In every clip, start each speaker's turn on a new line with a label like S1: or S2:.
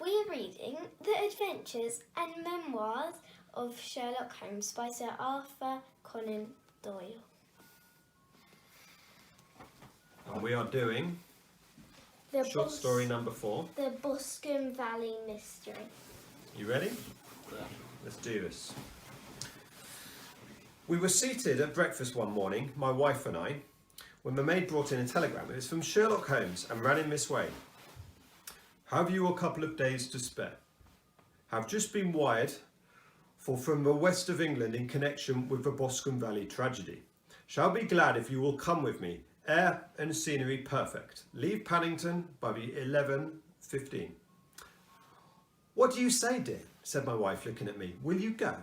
S1: We're reading The Adventures and Memoirs of Sherlock Holmes by Sir Arthur Conan Doyle.
S2: And we are doing short story number 4.
S1: The Boscombe Valley Mystery.
S2: You ready?
S1: Yeah.
S2: Let's do this. We were seated at breakfast one morning, my wife and I, when the maid brought in a telegram. It was from Sherlock Holmes and ran in this way. Have you a couple of days to spare? Have just been wired from the west of England in connection with the Boscombe Valley tragedy. Shall be glad if you will come with me. Air and scenery perfect. Leave Paddington by the 11:15. What do you say, dear? Said my wife, looking at me. Will you go?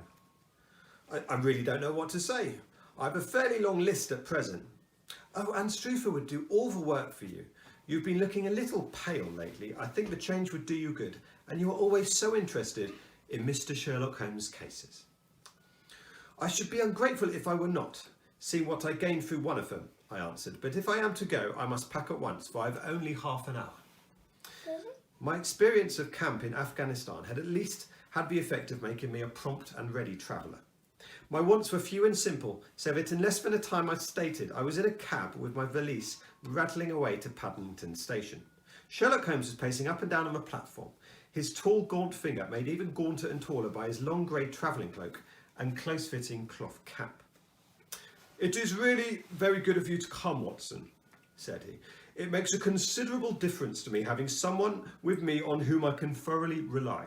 S2: I really don't know what to say. I have a fairly long list at present. Oh, and Struther would do all the work for you. You've been looking a little pale lately. I think the change would do you good. And you are always so interested in Mr. Sherlock Holmes' cases. I should be ungrateful if I were not. See what I gained through one of them, I answered. But if I am to go, I must pack at once, for I have only half an hour. My experience of camp in Afghanistan had at least had the effect of making me a prompt and ready traveller. My wants were few and simple, so that in less than the time I stated, I was in a cab with my valise rattling away to Paddington Station. Sherlock Holmes was pacing up and down on the platform, his tall, gaunt figure made even gaunter and taller by his long grey travelling cloak and close-fitting cloth cap. It is really very good of you to come, Watson, said he. It makes a considerable difference to me having someone with me on whom I can thoroughly rely.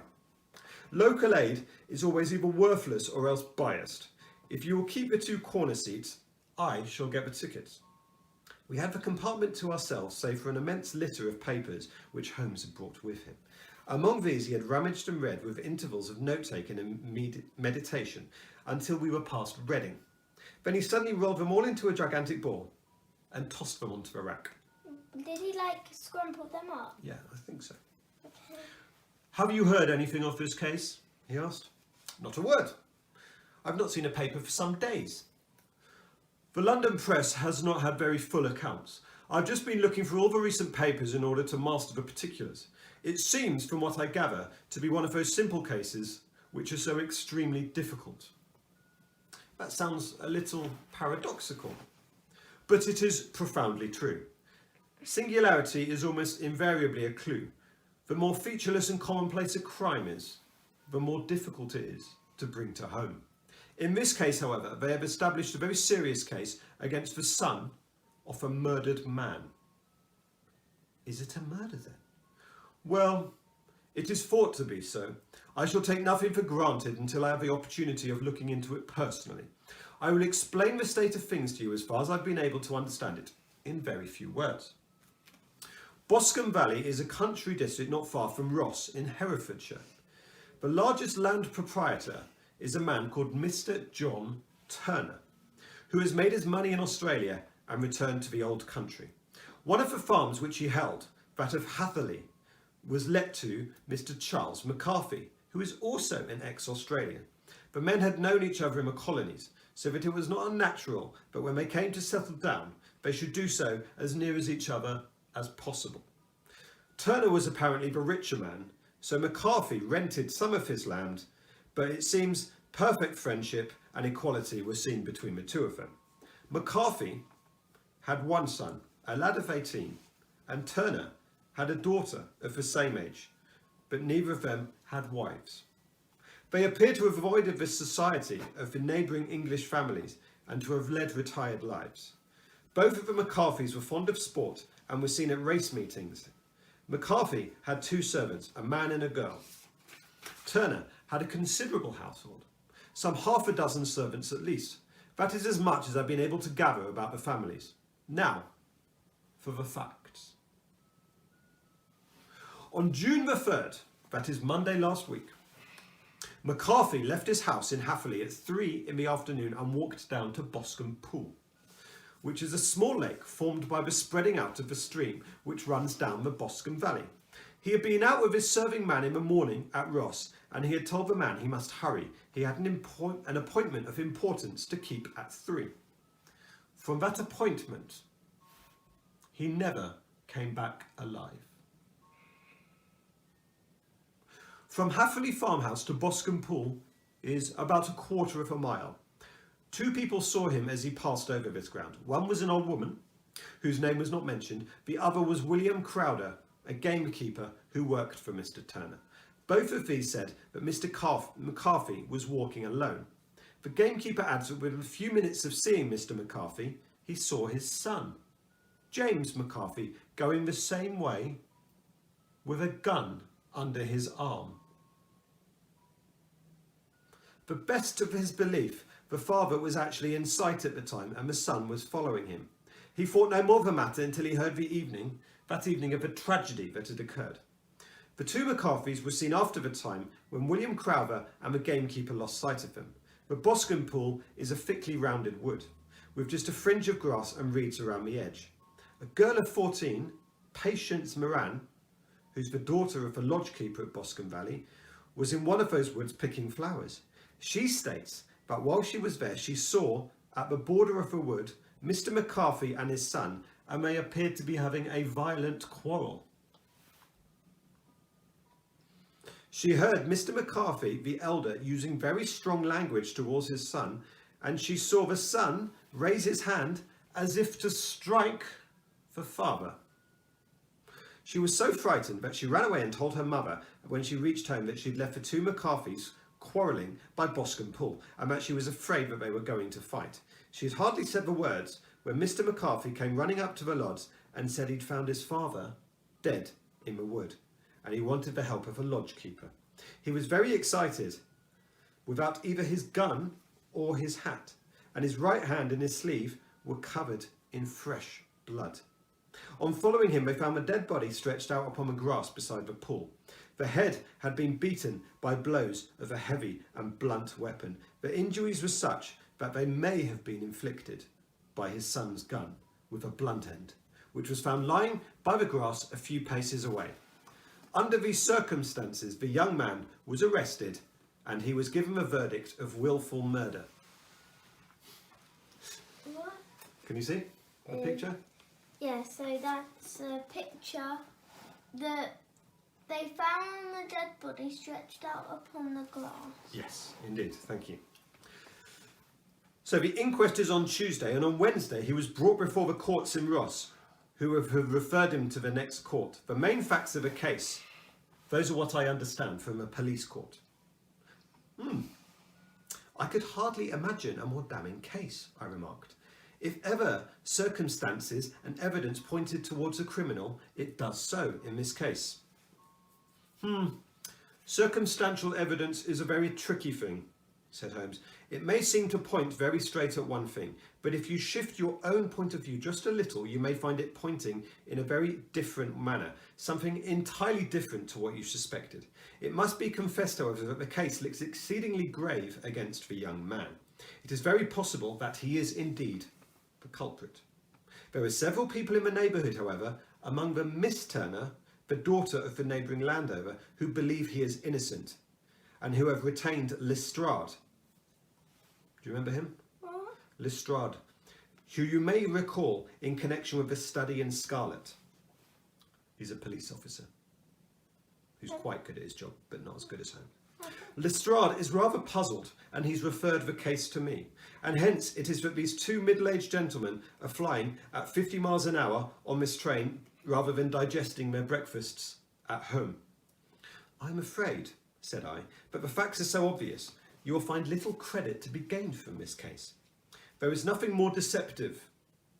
S2: Local aid is always either worthless or else biased. If you will keep the 2 corner seats, I shall get the tickets. We had the compartment to ourselves, save for an immense litter of papers which Holmes had brought with him. Among these he had rummaged and read with intervals of note-taking and meditation until we were past Reading. Then he suddenly rolled them all into a gigantic ball and tossed them onto the rack.
S1: Did he scrumple them up?
S2: Yeah, I think so.
S1: Okay.
S2: Have you heard anything of this case? He asked. Not a word. I've not seen a paper for some days. The London press has not had very full accounts. I've just been looking through all the recent papers in order to master the particulars. It seems, from what I gather, to be one of those simple cases which are so extremely difficult. That sounds a little paradoxical, but it is profoundly true. Singularity is almost invariably a clue. The more featureless and commonplace a crime is, the more difficult it is to bring to home. In this case, however, they have established a very serious case against the son of a murdered man. Is it a murder then? Well, it is thought to be so. I shall take nothing for granted until I have the opportunity of looking into it personally. I will explain the state of things to you as far as I've been able to understand it, in very few words. Boscombe Valley is a country district not far from Ross in Herefordshire. The largest land proprietor is a man called Mr. John Turner, who has made his money in Australia and returned to the old country. One of the farms which he held, that of Hatherley, was let to Mr. Charles McCarthy, who is also an ex-Australian. The men had known each other in the colonies, so that it was not unnatural that when they came to settle down, they should do so as near as each other as possible. Turner was apparently the richer man, so McCarthy rented some of his land, but it seems perfect friendship and equality were seen between the two of them. McCarthy had one son, a lad of 18, and Turner had a daughter of the same age, but neither of them had wives. They appear to have avoided the society of the neighbouring English families and to have led retired lives. Both of the McCarthys were fond of sport and were seen at race meetings. McCarthy had 2 servants, a man and a girl. Turner had a considerable household, some half a dozen servants at least. That is as much as I've been able to gather about the families. Now, for the facts. On June the 3rd, that is Monday last week, McCarthy left his house in Hatherley at 3 in the afternoon and walked down to Boscombe Pool, which is a small lake formed by the spreading out of the stream which runs down the Boscombe Valley. He had been out with his serving man in the morning at Ross, and he had told the man he must hurry. He had an appointment of importance to keep at 3. From that appointment, he never came back alive. From Hafferley Farmhouse to Boscombe Pool is about 1/4 of a mile. 2 people saw him as he passed over this ground. One was an old woman, whose name was not mentioned. The other was William Crowder, a gamekeeper who worked for Mr. Turner. Both of these said that Mr. McCarthy was walking alone. The gamekeeper adds that within a few minutes of seeing Mr. McCarthy, he saw his son, James McCarthy, going the same way with a gun under his arm. The best of his belief, the father was actually in sight at the time and the son was following him. He thought no more of the matter until he heard that evening of a tragedy that had occurred. The 2 McCarthys were seen after the time when William Crowther and the gamekeeper lost sight of them. The Boscombe Pool is a thickly rounded wood, with just a fringe of grass and reeds around the edge. A girl of 14, Patience Moran, who's the daughter of the lodge keeper at Boscombe Valley, was in one of those woods picking flowers. She states that while she was there, she saw at the border of the wood Mr. McCarthy and his son, and they appeared to be having a violent quarrel. She heard Mr. McCarthy, the elder, using very strong language towards his son, and she saw the son raise his hand as if to strike the father. She was so frightened that she ran away and told her mother when she reached home that she'd left the 2 McCarthys quarrelling by Boscombe Pool and that she was afraid that they were going to fight. She had hardly said the words when Mr. McCarthy came running up to the lodge and said he'd found his father dead in the wood and he wanted the help of a lodge keeper. He was very excited, without either his gun or his hat, and his right hand and his sleeve were covered in fresh blood. On following him, they found the dead body stretched out upon the grass beside the pool. The head had been beaten by blows of a heavy and blunt weapon. The injuries were such that they may have been inflicted by his son's gun with a blunt end, which was found lying by the grass a few paces away. Under these circumstances, the young man was arrested and he was given the verdict of willful murder.
S1: What?
S2: Can you see a picture?
S1: Yeah, so that's a picture that they found the dead body stretched out upon the grass.
S2: Yes, indeed. Thank you. So the inquest is on Tuesday, and on Wednesday he was brought before the courts in Ross, who have referred him to the next court. The main facts of the case, those are what I understand from a police court. I could hardly imagine a more damning case, I remarked. If ever circumstances and evidence pointed towards a criminal, it does so in this case. Circumstantial evidence is a very tricky thing, said Holmes. It may seem to point very straight at one thing, but if you shift your own point of view just a little, you may find it pointing in a very different manner, something entirely different to what you suspected. It must be confessed, however, that the case looks exceedingly grave against the young man. It is very possible that he is indeed the culprit. There are several people in the neighbourhood, however, among them Miss Turner, the daughter of the neighbouring landowner, who believe he is innocent and who have retained Lestrade. Do you remember him?
S1: What?
S2: Lestrade, who you may recall in connection with the study in Scarlet. He's a police officer who's quite good at his job, but not as good as Holmes. Lestrade is rather puzzled, and he's referred the case to me. And hence it is that these 2 middle-aged gentlemen are flying at 50 miles an hour on this train rather than digesting their breakfasts at home. I'm afraid, said I, but the facts are so obvious, you will find little credit to be gained from this case. There is nothing more deceptive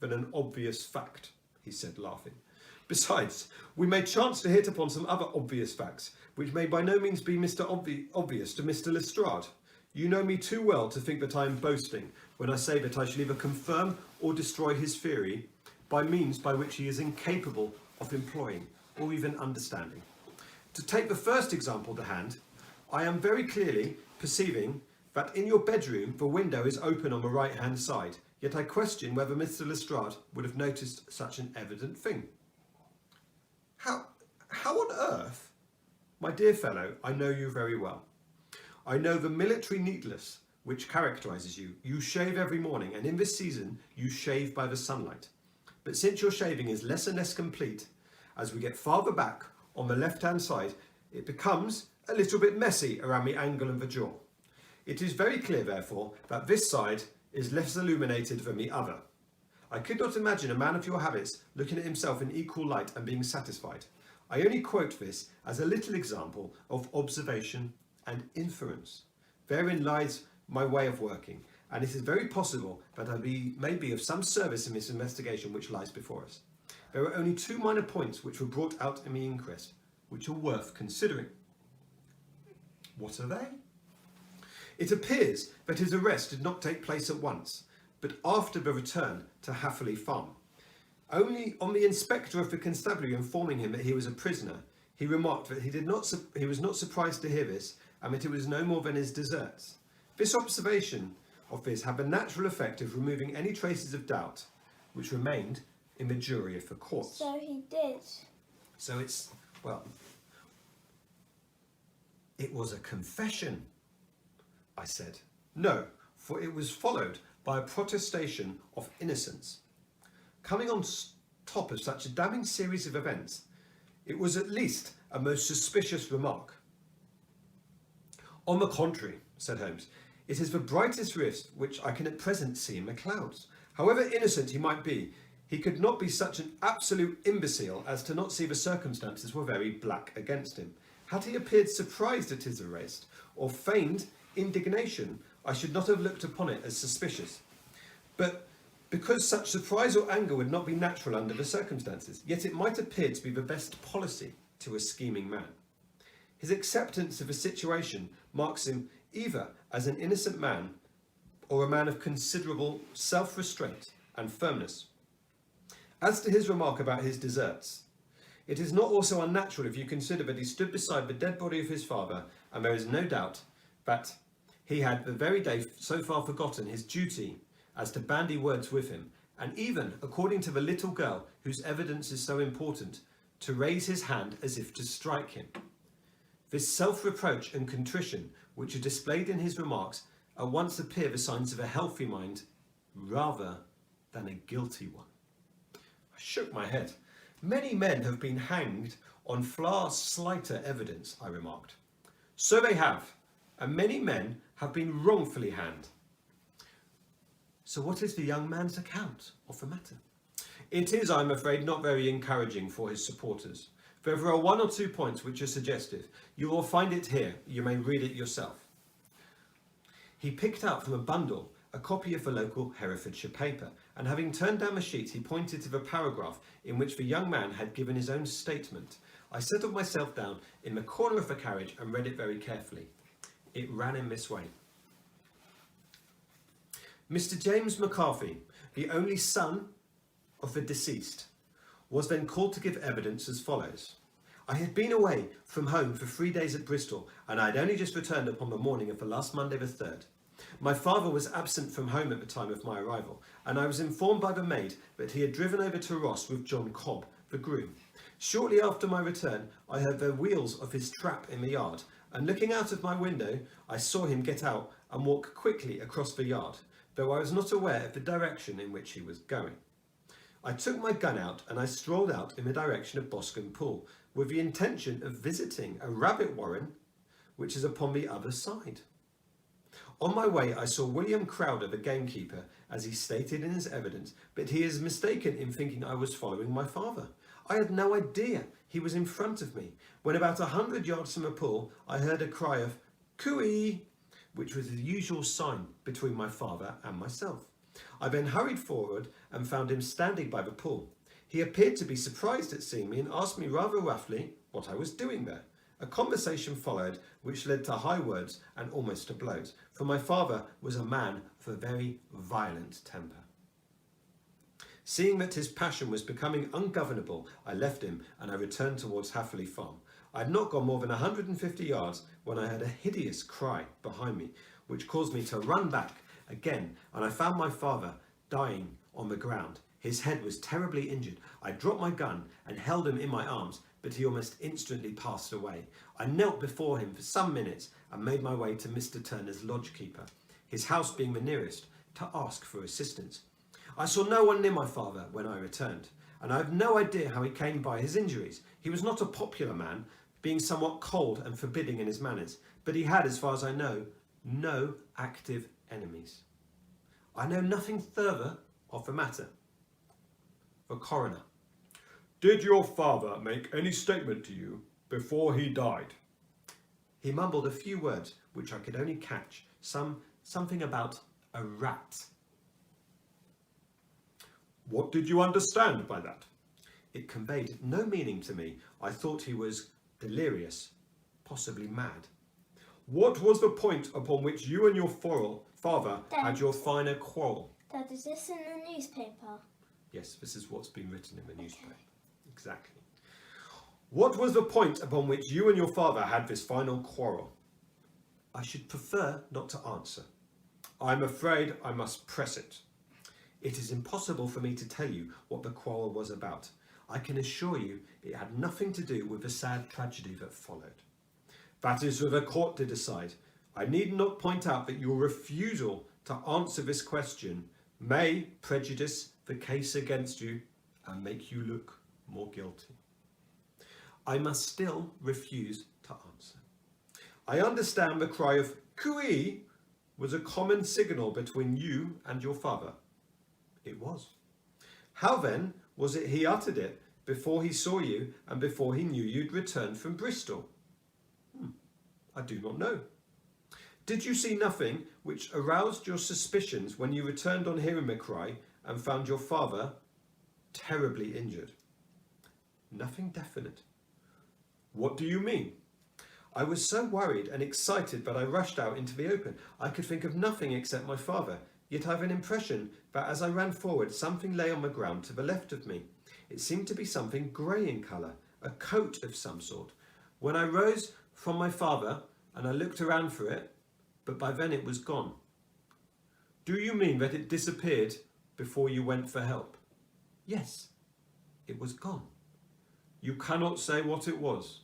S2: than an obvious fact, he said, laughing. Besides, we may chance to hit upon some other obvious facts, which may by no means be Mr. Obvious to Mr. Lestrade. You know me too well to think that I am boasting when I say that I shall either confirm or destroy his theory by means by which he is incapable of employing or even understanding. To take the first example to hand, I am very clearly perceiving that in your bedroom the window is open on the right-hand side, yet I question whether Mr. Lestrade would have noticed such an evident thing. How on earth? My dear fellow, I know you very well. I know the military neatness which characterises you. You shave every morning, and in this season you shave by the sunlight. But since your shaving is less and less complete, as we get farther back on the left-hand side, it becomes a little bit messy around the angle of the jaw. It is very clear, therefore, that this side is less illuminated than the other. I could not imagine a man of your habits looking at himself in equal light and being satisfied. I only quote this as a little example of observation and inference. Therein lies my way of working, and it is very possible that I may be of some service in this investigation which lies before us. There are only 2 minor points which were brought out in the inquest, which are worth considering. What are they? It appears that his arrest did not take place at once, but after the return to Hatherley Farm. Only on the inspector of the constabulary informing him that he was a prisoner, he remarked that he was not surprised to hear this, and that it was no more than his deserts. This observation of his had the natural effect of removing any traces of doubt which remained in the jury of the court.
S1: So he did.
S2: So it was a confession, I said. No, for it was followed by a protestation of innocence. Coming on top of such a damning series of events, it was at least a most suspicious remark. On the contrary, said Holmes, it is the brightest risk which I can at present see in the clouds. However innocent he might be, he could not be such an absolute imbecile as to not see the circumstances were very black against him. Had he appeared surprised at his arrest, or feigned indignation, I should not have looked upon it as suspicious. But because such surprise or anger would not be natural under the circumstances, yet it might appear to be the best policy to a scheming man. His acceptance of a situation marks him either as an innocent man or a man of considerable self-restraint and firmness. As to his remark about his deserts, it is not also unnatural if you consider that he stood beside the dead body of his father, and there is no doubt that he had the very day so far forgotten his duty as to bandy words with him, and even, according to the little girl whose evidence is so important, to raise his hand as if to strike him. This self-reproach and contrition, which are displayed in his remarks, at once appear the signs of a healthy mind rather than a guilty one. I shook my head. Many men have been hanged on far slighter evidence, I remarked. So they have, and many men have been wrongfully hanged. So what is the young man's account of the matter? It is, I'm afraid, not very encouraging for his supporters. There are 1 or 2 points which are suggestive. You will find it here. You may read it yourself. He picked out from a bundle a copy of the local Herefordshire paper, and having turned down the sheet, he pointed to the paragraph in which the young man had given his own statement. I settled myself down in the corner of the carriage and read it very carefully. It ran in this way. Mr. James McCarthy, the only son of the deceased, was then called to give evidence as follows. I had been away from home for 3 days at Bristol, and I had only just returned upon the morning of the last Monday the 3rd. My father was absent from home at the time of my arrival, and I was informed by the maid that he had driven over to Ross with John Cobb, the groom. Shortly after my return, I heard the wheels of his trap in the yard, and looking out of my window, I saw him get out and walk quickly across the yard, though I was not aware of the direction in which he was going. I took my gun out and I strolled out in the direction of Boscombe Pool, with the intention of visiting a rabbit warren which is upon the other side. On my way, I saw William Crowder, the gamekeeper, as he stated in his evidence, but he is mistaken in thinking I was following my father. I had no idea he was in front of me. When about 100 yards from the pool, I heard a cry of "Cooey," which was the usual sign between my father and myself. I then hurried forward and found him standing by the pool. He appeared to be surprised at seeing me and asked me rather roughly what I was doing there. A conversation followed which led to high words and almost to blows, for my father was a man of a very violent temper. Seeing that his passion was becoming ungovernable, I left him and I returned towards Hatherley Farm. I had not gone more than 150 yards when I heard a hideous cry behind me, which caused me to run back again, and I found my father dying on the ground. His head was terribly injured. I dropped my gun and held him in my arms, but he almost instantly passed away. I knelt before him for some minutes and made my way to Mr. Turner's lodgekeeper, his house being the nearest, to ask for assistance. I saw no one near my father when I returned, and I have no idea how he came by his injuries. He was not a popular man, being somewhat cold and forbidding in his manners, but he had, as far as I know, no active enemies. I know nothing further of the matter. The coroner. Did your father make any statement to you before he died? He mumbled a few words which I could only catch, something about a rat. What did you understand by that? It conveyed no meaning to me. I thought he was delirious, possibly mad. What was the point upon which you and your father had your final quarrel?
S1: Dad, is this in the newspaper?
S2: Yes, this is what's been written in the newspaper. Exactly. What was the point upon which you and your father had this final quarrel? I should prefer not to answer. I'm afraid I must press it. It is impossible for me to tell you what the quarrel was about. I can assure you it had nothing to do with the sad tragedy that followed. That is for the court to decide. I need not point out that your refusal to answer this question may prejudice the case against you and make you look more guilty. I must still refuse to answer. I understand the cry of "Cooey" was a common signal between you and your father. It was. How then was it he uttered it before he saw you and before he knew you'd returned from Bristol? I do not know. Did you see nothing which aroused your suspicions when you returned on hearing the cry and found your father terribly injured? Nothing definite. What do you mean? I was so worried and excited that I rushed out into the open. I could think of nothing except my father, yet I have an impression that as I ran forward, something lay on the ground to the left of me. It seemed to be something grey in colour, a coat of some sort. When I rose from my father and I looked around for it, but by then it was gone. Do you mean that it disappeared before you went for help? Yes, it was gone. You cannot say what it was?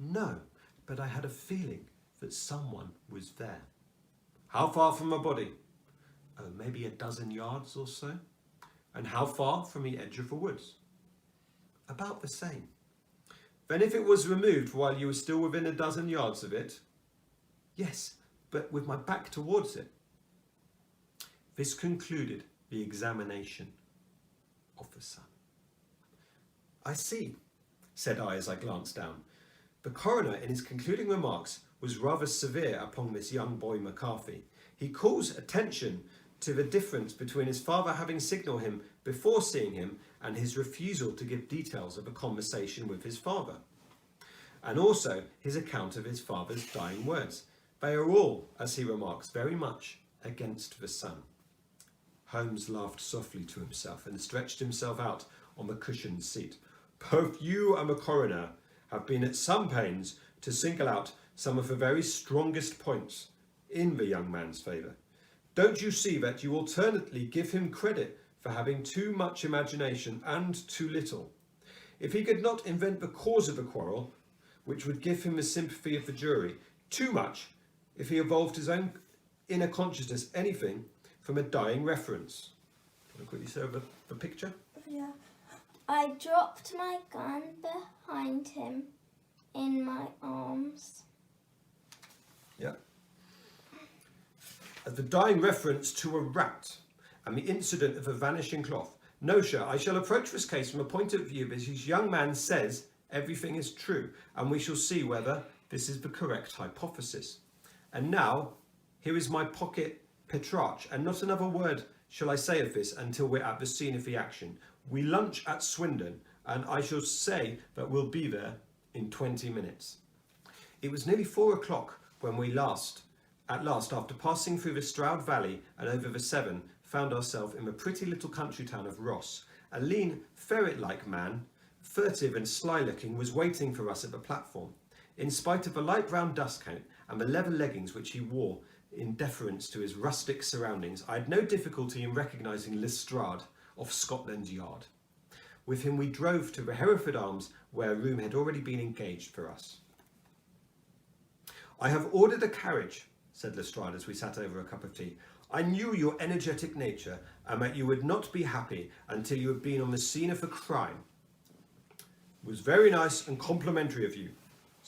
S2: No, but I had a feeling that someone was there. How far from the body? Oh, maybe a dozen yards or so. And how far from the edge of the woods? About the same. Then if it was removed while you were still within a dozen yards of it? Yes, but with my back towards it. This concluded the examination of the son. I see, said I as I glanced down. The coroner, in his concluding remarks, was rather severe upon this young boy McCarthy. He calls attention to the difference between his father having signalled him before seeing him and his refusal to give details of a conversation with his father, and also his account of his father's dying words. They are all, as he remarks, very much against the son. Holmes laughed softly to himself and stretched himself out on the cushioned seat. Both you and the coroner have been at some pains to single out some of the very strongest points in the young man's favour. Don't you see that you alternately give him credit for having too much imagination and too little? If he could not invent the cause of the quarrel, which would give him the sympathy of the jury, too much if he evolved his own inner consciousness anything from a dying reference. Can I quickly show the picture?
S1: Yeah. I dropped my gun behind him in my arms.
S2: Yeah. As the dying reference to a rat and the incident of the vanishing cloth. No, sir, I shall approach this case from a point of view that this young man says everything is true, and we shall see whether this is the correct hypothesis. And now, here is my pocket Petrarch, and not another word shall I say of this until we're at the scene of the action. We lunch at Swindon, and I shall say that we'll be there in 20 minutes. It was nearly 4 o'clock when we at last, after passing through the Stroud Valley and over the Severn, found ourselves in the pretty little country town of Ross. A lean, ferret-like man, furtive and sly-looking, was waiting for us at the platform. In spite of the light brown dust coat and the leather leggings which he wore in deference to his rustic surroundings, I had no difficulty in recognising Lestrade of Scotland Yard. With him we drove to the Hereford Arms, where a room had already been engaged for us. I have ordered a carriage, said Lestrade as we sat over a cup of tea. I knew your energetic nature and that you would not be happy until you had been on the scene of the crime. It was very nice and complimentary of you.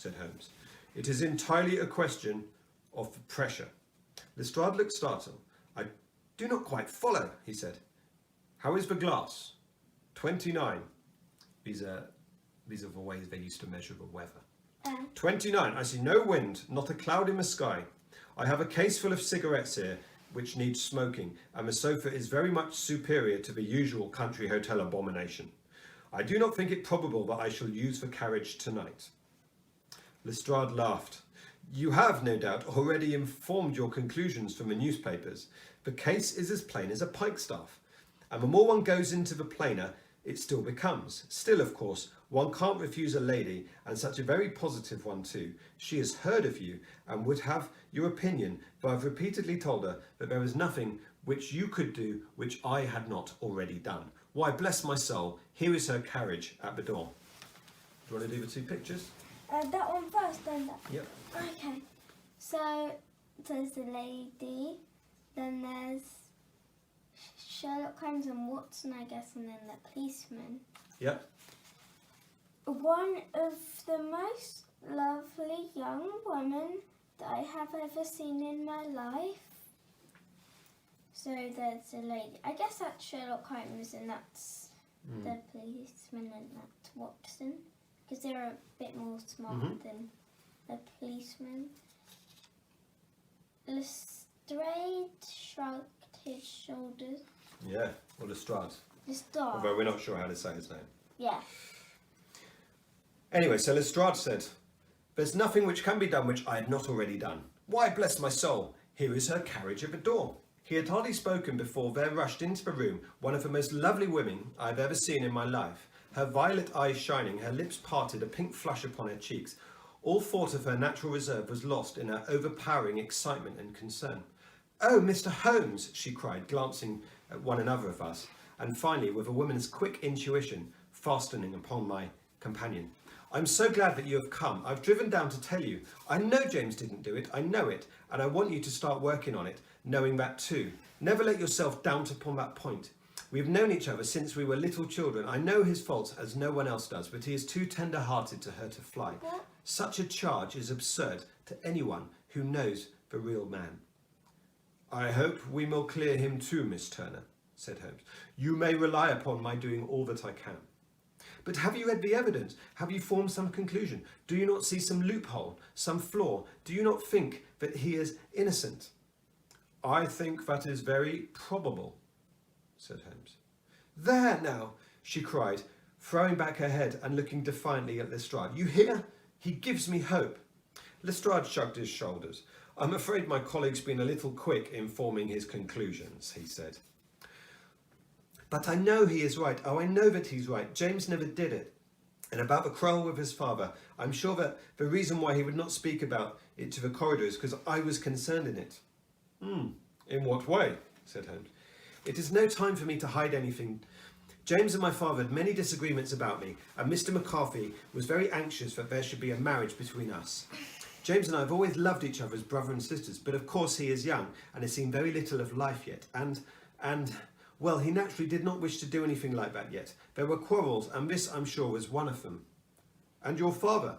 S2: said Holmes. It is entirely a question of pressure. Lestrade looked startled. I do not quite follow, he said. How is the glass? 29. These are the ways they used to measure the weather. 29. I see no wind, not a cloud in the sky. I have a case full of cigarettes here, which needs smoking, and the sofa is very much superior to the usual country hotel abomination. I do not think it probable that I shall use the carriage tonight. Lestrade laughed. You have, no doubt, already informed your conclusions from the newspapers. The case is as plain as a pikestaff, and the more one goes into the plainer, it still becomes. Still, of course, one can't refuse a lady, and such a very positive one too. She has heard of you, and would have your opinion, though I've repeatedly told her that there is nothing which you could do which I had not already done. Why, bless my soul, here is her carriage at the door. Do you want to do the two pictures?
S1: That one first, then that.
S2: Yep.
S1: Okay. So there's the lady, then there's Sherlock Holmes and Watson, I guess, and then the policeman.
S2: Yep.
S1: One of the most lovely young women that I have ever seen in my life. So there's a lady. I guess that's Sherlock Holmes and that's the policeman and that's Watson. Because they're a bit more smart than the policeman. Lestrade shrugged his shoulders.
S2: Yeah, or Lestrade.
S1: Lestrade.
S2: Although we're not sure how to say his name.
S1: Yeah.
S2: Anyway, so Lestrade said, there's nothing which can be done which I had not already done. Why, bless my soul, here is her carriage at the door. He had hardly spoken before there rushed into the room one of the most lovely women I have ever seen in my life. Her violet eyes shining, her lips parted, a pink flush upon her cheeks. All thought of her natural reserve was lost in her overpowering excitement and concern. Oh, Mr. Holmes, she cried, glancing at one another of us, and finally, with a woman's quick intuition, fastening upon my companion. I'm so glad that you have come. I've driven down to tell you. I know James didn't do it, I know it, and I want you to start working on it, knowing that too. Never let yourself doubt upon that point. We've known each other since we were little children. I know his faults as no one else does, but he is too tender-hearted to hurt a fly. Such a charge is absurd to anyone who knows the real man. I hope we will clear him too, Miss Turner, said Holmes. You may rely upon my doing all that I can. But have you read the evidence? Have you formed some conclusion? Do you not see some loophole, some flaw? Do you not think that he is innocent? I think that is very probable, said Holmes. There now, she cried, throwing back her head and looking defiantly at Lestrade. You hear? He gives me hope. Lestrade shrugged his shoulders. I'm afraid my colleague's been a little quick in forming his conclusions, he said. But I know he is right. Oh, I know that he's right. James never did it. And about the quarrel with his father, I'm sure that the reason why he would not speak about it to the corridor is because I was concerned in it. In what way? Said Holmes. It is no time for me to hide anything. James and my father had many disagreements about me, and Mr. McCarthy was very anxious that there should be a marriage between us. James and I have always loved each other as brother and sisters, but of course he is young and has seen very little of life yet, and well, he naturally did not wish to do anything like that yet. There were quarrels, and this, I'm sure, was one of them. And your father,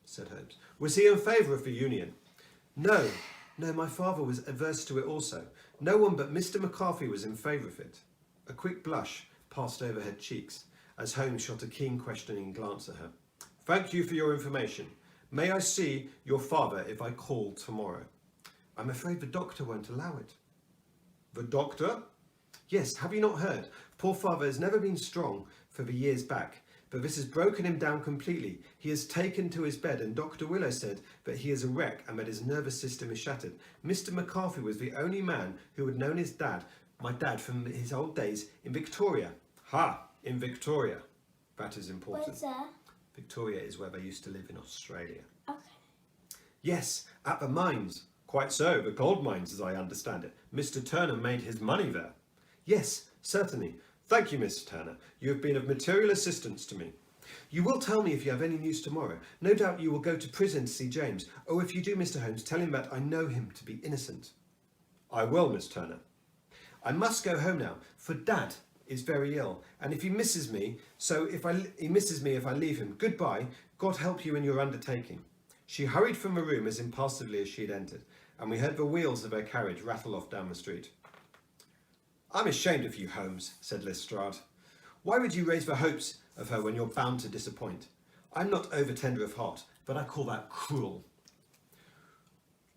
S2: said Holmes, was he in favour of the union? No, my father was averse to it also. No one but Mr. McCarthy was in favour of it. A quick blush passed over her cheeks as Holmes shot a keen questioning glance at her. Thank you for your information. May I see your father if I call tomorrow? I'm afraid the doctor won't allow it. The doctor? Yes, have you not heard? Poor father has never been strong for the years back, but this has broken him down completely. He has taken to his bed, and Dr. Willow said that he is a wreck and that his nervous system is shattered. Mr. McCarthy was the only man who had known his dad, my dad, from his old days in Victoria. Ha! In Victoria. That is important.
S1: Where's that?
S2: Victoria is where they used to live in Australia.
S1: Okay.
S2: Yes, at the mines. Quite so, the gold mines, as I understand it. Mr. Turner made his money there. Yes, certainly. Thank you, Mr. Turner. You have been of material assistance to me. You will tell me if you have any news tomorrow. No doubt you will go to prison to see James. Oh, if you do, Mr. Holmes, tell him that I know him to be innocent. I will, Miss Turner. I must go home now, for Dad is very ill, and if he misses me, if I leave him, goodbye. God help you in your undertaking. She hurried from the room as impassively as she had entered, and we heard the wheels of her carriage rattle off down the street. "I'm ashamed of you, Holmes," said Lestrade. "Why would you raise the hopes of her when you're bound to disappoint? I'm not over-tender of heart, but I call that cruel."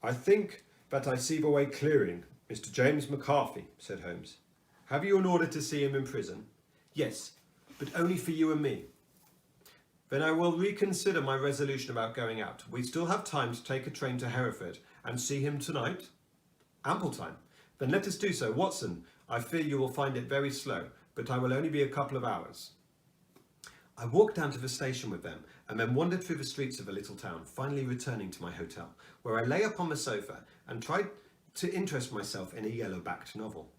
S2: "I think that I see the way clearing, Mr. James McCarthy," said Holmes. "Have you an order to see him in prison?" "Yes, but only for you and me." "Then I will reconsider my resolution about going out. We still have time to take a train to Hereford and see him tonight?" "Ample time." "Then let us do so. Watson, I fear you will find it very slow, but I will only be a couple of hours." I walked down to the station with them and then wandered through the streets of the little town, finally returning to my hotel, where I lay upon the sofa and tried to interest myself in a yellow-backed novel.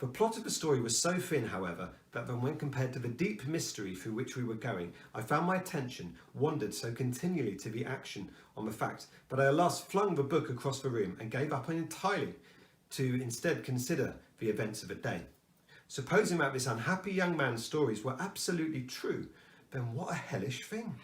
S2: The plot of the story was so thin, however, that when compared to the deep mystery through which we were going, I found my attention wandered so continually to the action on the fact that I at last flung the book across the room and gave up entirely to instead consider the events of the day. Supposing that this unhappy young man's stories were absolutely true, then what a hellish thing!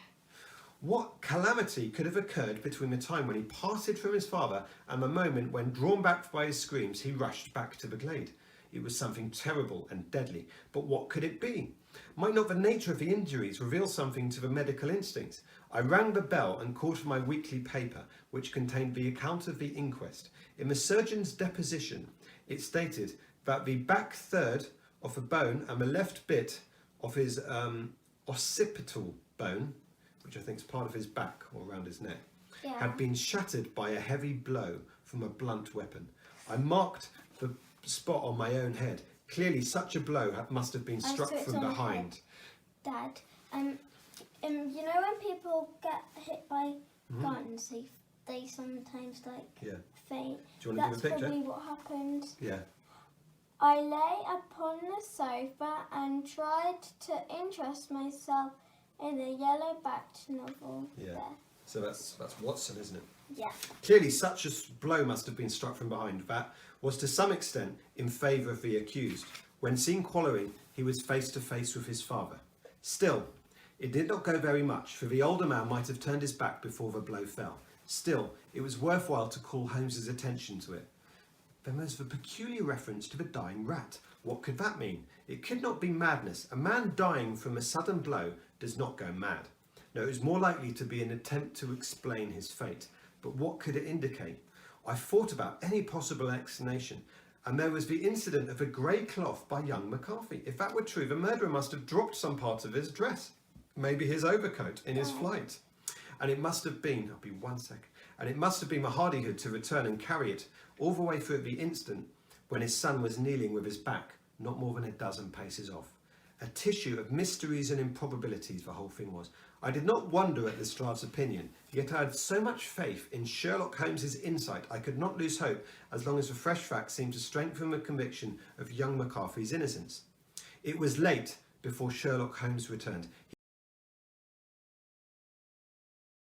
S2: What calamity could have occurred between the time when he parted from his father and the moment when, drawn back by his screams, he rushed back to the glade? It was something terrible and deadly, but what could it be? Might not the nature of the injuries reveal something to the medical instincts? I rang the bell and called for my weekly paper, which contained the account of the inquest. In the surgeon's deposition, it stated that the back third of the bone and the left bit of his occipital bone, which I think is part of his back or around his neck, had been shattered by a heavy blow from a blunt weapon. I marked the spot on my own head. Clearly such a blow must have been struck from behind.
S1: Dad, you know when people get hit by guns, they sometimes faint.
S2: Do you want to give a picture?
S1: That's probably what happened.
S2: Yeah.
S1: I lay upon the sofa and tried to interest myself in the yellow-backed novel.
S2: Yeah.
S1: There.
S2: So that's Watson, isn't it?
S1: Yeah.
S2: Clearly such a blow must have been struck from behind. That was to some extent in favour of the accused. When seen quarrelling, he was face to face with his father. Still, it did not go very much, for the older man might have turned his back before the blow fell. Still, it was worthwhile to call Holmes's attention to it. Then there's the peculiar reference to the dying rat. What could that mean? It could not be madness. A man dying from a sudden blow does not go mad. No, it was more likely to be an attempt to explain his fate. But what could it indicate? I thought about any possible explanation, and there was the incident of a grey cloth by young McCarthy. If that were true, the murderer must have dropped some part of his dress, maybe his overcoat, in his flight. And it must have been, and it must have been the hardihood to return and carry it all the way through at the instant when his son was kneeling with his back not more than a dozen paces off. A tissue of mysteries and improbabilities the whole thing was. I did not wonder at Lestrade's opinion, yet I had so much faith in Sherlock Holmes's insight I could not lose hope as long as the fresh facts seemed to strengthen the conviction of young McCarthy's innocence. It was late before Sherlock Holmes returned.